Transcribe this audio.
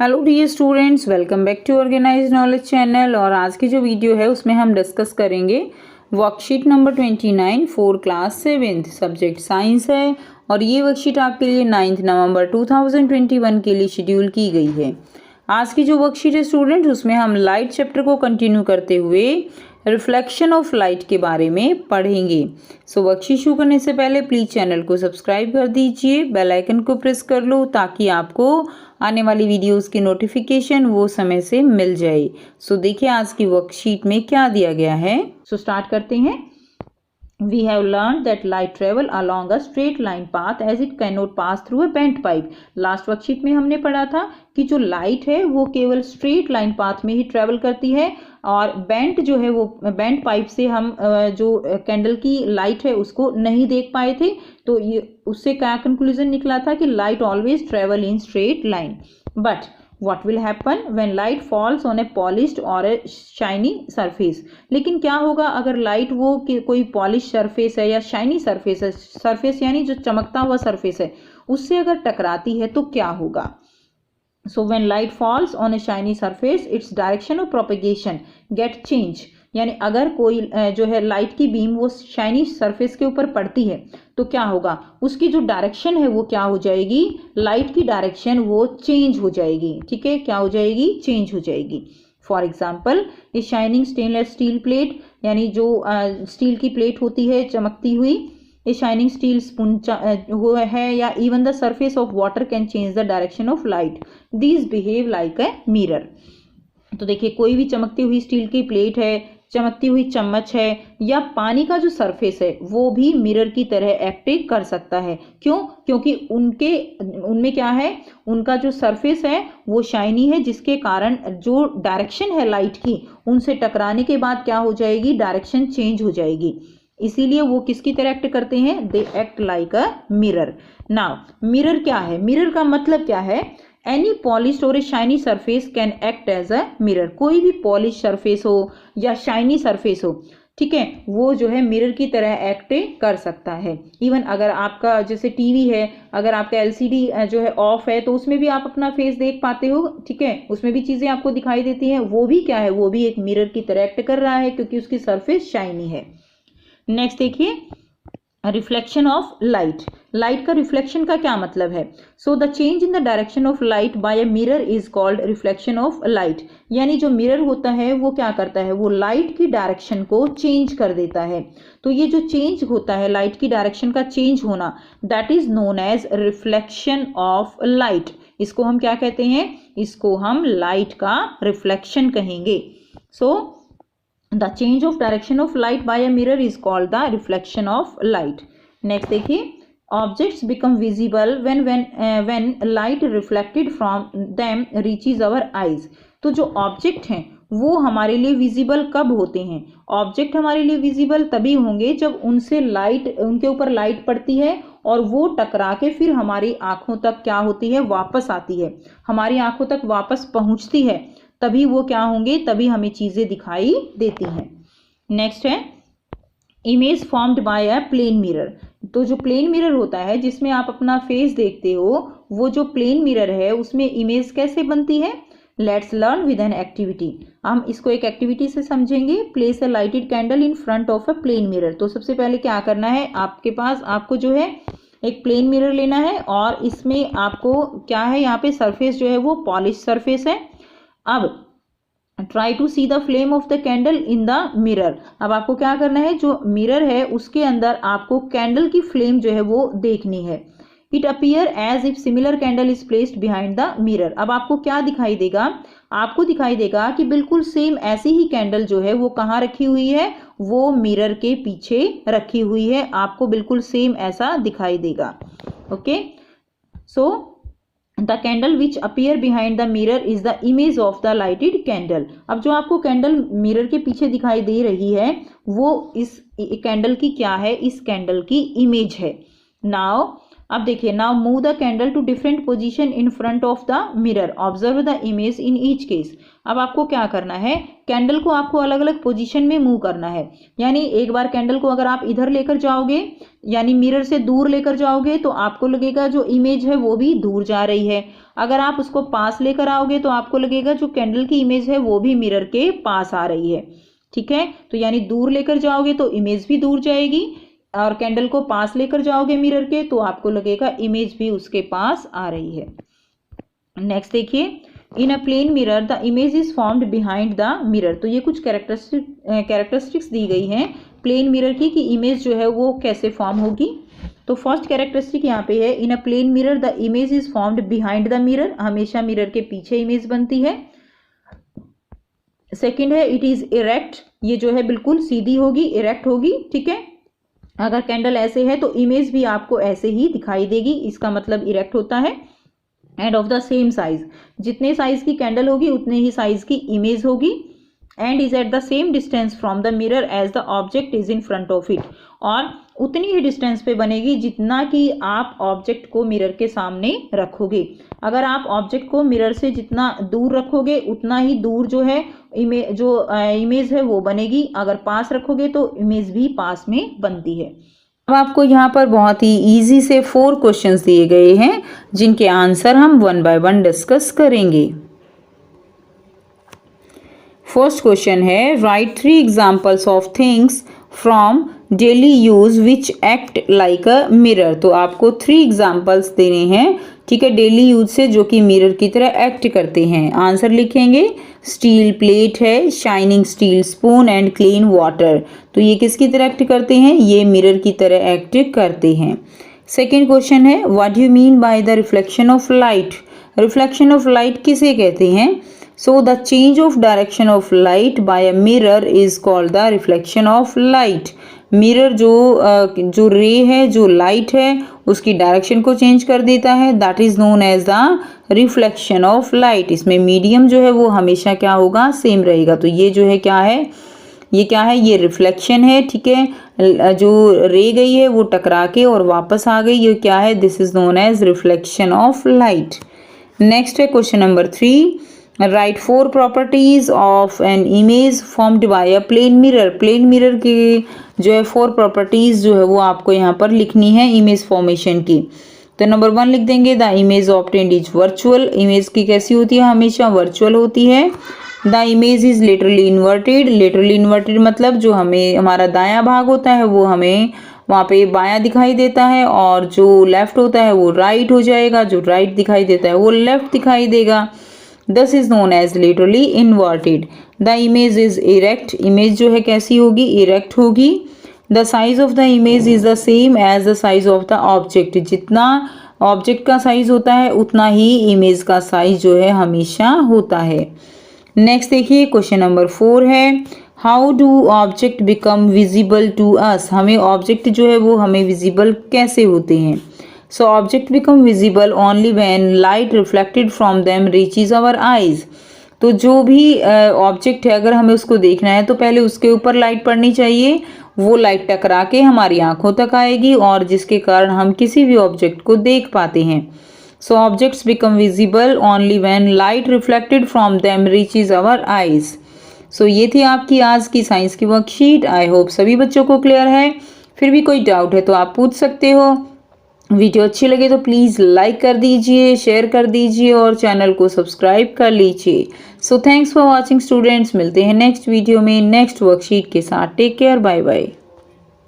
Hello dear students, welcome back to Organized Knowledge channel. और आज की जो वीडियो है उसमें हम डिस्कस करेंगे worksheet number 29 for class 7 subject science है। और ये वर्कशीट आपके लिए 9 नवंबर 2021 के लिए शेड्यूल की गई है। आज की जो वर्कशीट है स्टूडेंट, उसमें हम लाइट चैप्टर को कंटिन्यू करते हुए रिफ्लेक्शन ऑफ लाइट के बारे में पढ़ेंगे। सो वर्कशीट शुरू करने से पहले प्लीज़ चैनल को सब्सक्राइब कर दीजिए, बेल आइकन को प्रेस कर लो ताकि आपको आने वाली वीडियोस की नोटिफिकेशन वो समय से मिल जाए। सो देखिए आज की वर्कशीट में क्या दिया गया है। सो स्टार्ट करते हैं। We have learned that light travel along a straight line path as it cannot pass through a bent pipe. Last worksheet में हमने पढ़ा था कि जो लाइट है वो केवल स्ट्रेट लाइन पाथ में ही ट्रेवल करती है, और बेंट जो है वो बेंट पाइप से हम जो कैंडल की लाइट है उसको नहीं देख पाए थे। तो ये उससे क्या कंक्लूजन निकला था कि light always travel in straight line. But what will happen when light falls on a polished or a shiny surface? लेकिन क्या होगा अगर लाइट वो कोई पॉलिश सरफेस है या शाइनी सरफेस है, सरफेस यानी जो चमकता हुआ सरफेस है, उससे अगर टकराती है तो क्या होगा? So when light falls on a shiny surface, its direction of propagation get change. यानी अगर कोई जो है लाइट की बीम वो शाइनी सरफेस के ऊपर पड़ती है तो क्या होगा, उसकी जो डायरेक्शन है वो क्या हो जाएगी, लाइट की डायरेक्शन वो चेंज हो जाएगी। ठीक है, क्या हो जाएगी, चेंज हो जाएगी। For example a shining stainless steel plate, यानी जो स्टील की प्लेट होती है चमकती हुई, ए शाइनिंग स्टील स्पून है, या even the surface of water can change the direction of light. These behave like a mirror. तो देखिए कोई भी चमकती हुई स्टील की प्लेट है, चमकती हुई चम्मच है, या पानी का जो सरफेस है वो भी मिरर की तरह एक्ट कर सकता है। क्यों? क्योंकि उनमें क्या है, उनका जो सरफेस है वो शाइनी है, जिसके कारण जो डायरेक्शन है लाइट की उनसे टकराने के बाद क्या हो जाएगी, डायरेक्शन चेंज हो जाएगी। इसीलिए वो किसकी तरह एक्ट करते हैं, they act like a mirror. Now mirror क्या है, मिरर का मतलब क्या है? एनी पॉलिश और a shiny surface can act as a mirror. कोई भी पॉलिश सरफेस हो या शाइनी सरफेस हो, ठीक है, वो जो है मिरर की तरह एक्ट कर सकता है। इवन अगर आपका जैसे टीवी है, अगर आपका एलसीडी जो है ऑफ है तो उसमें भी आप अपना फेस देख पाते हो। ठीक है, उसमें भी चीजें आपको दिखाई देती हैं, वो भी क्या है, वो भी एक मिरर की तरह एक्ट कर रहा है क्योंकि उसकी सरफेस शाइनी है। नेक्स्ट देखिए, रिफ्लेक्शन ऑफ लाइट। लाइट का रिफ्लेक्शन का क्या मतलब है? So the change in the direction of light by a mirror is called reflection of light. यानी जो मिरर होता है वो क्या करता है, वो लाइट की डायरेक्शन को चेंज कर देता है। तो ये जो चेंज होता है, लाइट की डायरेक्शन का चेंज होना, that is known as reflection of light. इसको हम क्या कहते हैं, इसको हम लाइट का रिफ्लेक्शन कहेंगे। सो the change of direction of light by a mirror is called the reflection of light. Next देखिए, objects become visible when light reflected from them reaches our eyes. तो जो ऑब्जेक्ट हैं वो हमारे लिए विजिबल कब होते हैं? ऑब्जेक्ट हमारे लिए विजिबल तभी होंगे जब उनसे लाइट, उनके ऊपर लाइट पड़ती है और वो टकरा के फिर हमारी आंखों तक क्या होती है, वापस आती है, हमारी आंखों तक वापस पहुंचती है, तभी वो क्या होंगे, तभी हमें चीजें दिखाई देती हैं। नेक्स्ट है image formed by a plane mirror. तो जो प्लेन मिरर होता है जिसमें आप अपना फेस देखते हो, वो जो प्लेन मिरर है उसमें इमेज कैसे बनती है? Let's learn with an activity. हम इसको एक एक्टिविटी से समझेंगे। Place a lighted candle in front of a plane mirror. तो सबसे पहले क्या करना है, आपको जो है एक प्लेन मिरर लेना है, और इसमें आपको क्या है, यहाँ पे सरफेस जो है वो पॉलिश सरफेस है। अब try to see the flame of the candle in the mirror. अब आपको क्या करना है, जो मिरर है उसके अंदर आपको कैंडल की फ्लेम जो है वो देखनी है। It appear as if similar candle is placed behind the mirror. अब आपको क्या दिखाई देगा, आपको दिखाई देगा कि बिल्कुल सेम ऐसी ही कैंडल जो है वो कहाँ रखी हुई है, वो मिरर के पीछे रखी हुई है। आपको बिल्कुल सेम ऐसा दिखाई देगा। Okay, so the candle which appear behind the mirror is the image of the lighted candle. अब जो आपको कैंडल मिरर के पीछे दिखाई दे रही है वो इस कैंडल की क्या है, इस कैंडल की इमेज है। नाउ अब देखिए, now move the candle to different position in front of the mirror, observe the image in each case. अब आपको क्या करना है, कैंडल को आपको अलग अलग पोजीशन में मूव करना है। यानी एक बार कैंडल को अगर आप इधर लेकर जाओगे, यानी मिरर से दूर लेकर जाओगे, तो आपको लगेगा जो इमेज है वो भी दूर जा रही है। अगर आप उसको पास लेकर आओगे तो आपको लगेगा जो कैंडल की इमेज है वो भी मिरर के पास आ रही है। ठीक है, तो यानी दूर लेकर जाओगे तो इमेज भी दूर जाएगी, और कैंडल को पास लेकर जाओगे मिरर के तो आपको लगेगा इमेज भी उसके पास आ रही है। नेक्स्ट देखिए, in a plane mirror the image is formed behind the mirror. तो ये कुछ कैरेक्टरिस्टिक्स दी गई हैं प्लेन मिरर की कि इमेज जो है वो कैसे फॉर्म होगी। तो फर्स्ट कैरेक्टरिस्टिक यहाँ पे है, in a plane mirror the image is formed behind the mirror, हमेशा मिरर के पीछे इमेज बनती है। सेकंड है, इट इज इरेक्ट, ये जो है बिल्कुल सीधी होगी, इरेक्ट होगी। ठीक है, अगर कैंडल ऐसे है तो इमेज भी आपको ऐसे ही दिखाई देगी, इसका मतलब इरेक्ट होता है। And of the same size, जितने साइज की कैंडल होगी उतने ही साइज की इमेज होगी। And is at the same distance from the mirror as the object is in front of it, और उतनी ही डिस्टेंस पे बनेगी जितना कि आप ऑब्जेक्ट को मिरर के सामने रखोगे। अगर आप ऑब्जेक्ट को मिरर से जितना दूर रखोगे उतना ही दूर जो है इमेज है वो बनेगी, अगर पास रखोगे तो इमेज भी पास में बनती है। अब आपको यहाँ पर बहुत ही इजी से 4 क्वेश्चंस दिए गए हैं जिनके आंसर हम 1 बाय 1 डिस्कस करेंगे। फर्स्ट क्वेश्चन है, right 3 examples of things from daily use which act like a mirror. तो आपको 3 एग्जाम्पल्स देने हैं, ठीक है, डेली यूज से जो कि मिरर की तरह एक्ट करते हैं। आंसर लिखेंगे, स्टील प्लेट है, shining steel spoon and clean water. तो ये किसकी तरह एक्ट करते हैं, ये मिरर की तरह एक्ट करते हैं। सेकेंड क्वेश्चन है, what do you mean by the reflection of light. Reflection of light किसे कहते हैं। So the change of direction of light by a mirror is called the reflection of light. Mirror जो रे है, जो light है, उसकी डायरेक्शन को चेंज कर देता है, that is known as the reflection of light. इसमें मीडियम जो है वो हमेशा क्या होगा, सेम रहेगा। तो ये जो है क्या है, ये क्या है, ये रिफ्लेक्शन है। ठीक है, जो रे गई है वो टकरा के और वापस आ गई, ये क्या है, this is known as reflection of light. Next है question number 3, write 4 properties of an image formed by a plane mirror. Plane mirror की जो है 4 प्रॉपर्टीज जो है वो आपको यहाँ पर लिखनी है इमेज फॉर्मेशन की। तो नंबर 1 लिख देंगे, the image obtained is virtual. Image की कैसी होती है, हमेशा वर्चुअल होती है। The image is literally inverted. Literally inverted मतलब जो हमें हमारा दायां भाग होता है वो हमें वहाँ पे बायां दिखाई देता है, और जो लेफ्ट होता है वो राइट हो जाएगा, जो राइट दिखाई देता है वो लेफ्ट दिखाई देगा। This is known as literally inverted. The image is erect. Image जो है कैसी होगी, erect होगी। The size of the image is the same as the size of the object. जितना ऑब्जेक्ट का साइज होता है उतना ही इमेज का साइज जो है हमेशा होता है। नेक्स्ट देखिए, क्वेश्चन नंबर 4 है, how do object become visible to us. हमें ऑब्जेक्ट जो है वो हमें विजिबल कैसे होते हैं। So object become visible only when light reflected from them reaches our eyes. तो जो भी ऑब्जेक्ट है अगर हमें उसको देखना है तो पहले उसके ऊपर लाइट पड़नी चाहिए, वो लाइट टकरा के हमारी आंखों तक आएगी और जिसके कारण हम किसी भी ऑब्जेक्ट को देख पाते हैं। So objects become visible only when light reflected from them reaches our eyes. So ये थी आपकी आज की साइंस की वर्कशीट। आई होप सभी बच्चों को क्लियर है। फिर भी कोई डाउट है तो आप पूछ सकते हो। वीडियो अच्छी लगे तो प्लीज़ लाइक कर दीजिए, शेयर कर दीजिए और चैनल को सब्सक्राइब कर लीजिए। So thanks for watching students. मिलते हैं नेक्स्ट वीडियो में नेक्स्ट वर्कशीट के साथ। Take care, bye bye.